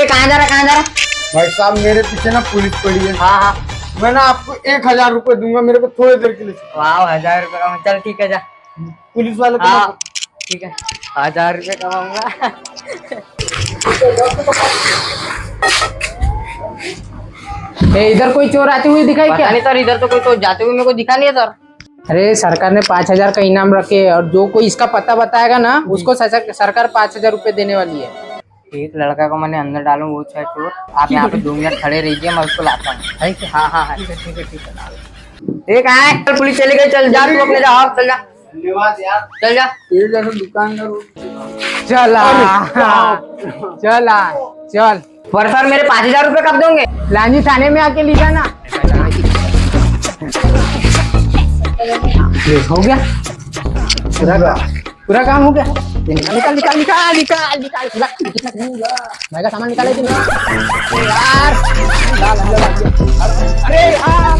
कहाँ जा रहा, कहाँ जा रहा? भाई साहब मेरे पीछे ना पुलिस पड़ी है। हाँ हाँ। मैं ना आपको 1000 रुपए दूंगा, मेरे को थोड़ी देर के लिए। वाह, 1000 रुपए का? चल ठीक है, जा। पुलिस वाले को हाँ ठीक है, 1000 रुपए कमाऊंगा। इधर कोई चोर आते हुए दिखाई क्या? नहीं सर, इधर तो कोई तो जाते हुए मेरे को दिखा नहीं है सर। अरे सरकार ने 5000 का इनाम रखे है और जो कोई इसका पता बताएगा ना उसको सरकार 5000 रुपए देने वाली है। एक लड़का को मैंने अंदर डालूं, वो है चोर। आप यहाँ पे 2 मिनट खड़े रहिए, मैं उसको लाता हूँ। हाँ हाँ हाँ, ठीक है ठीक है। ठीक है, चल पुलिस चली गई, चल जा तू अपने, जा चल जा। धन्यवाद यार। चल जा। तेरे जैसा दुकानदार चला चला चल। पर सर मेरे 5000 रुपए कब दोगे? लांजी थाने में आके ली जाना। हो गया पूरा काम हो गया। निकाल निकाल निकाल निकाल निकाल निकाल भाई का सामान निकाले यार। अरे यार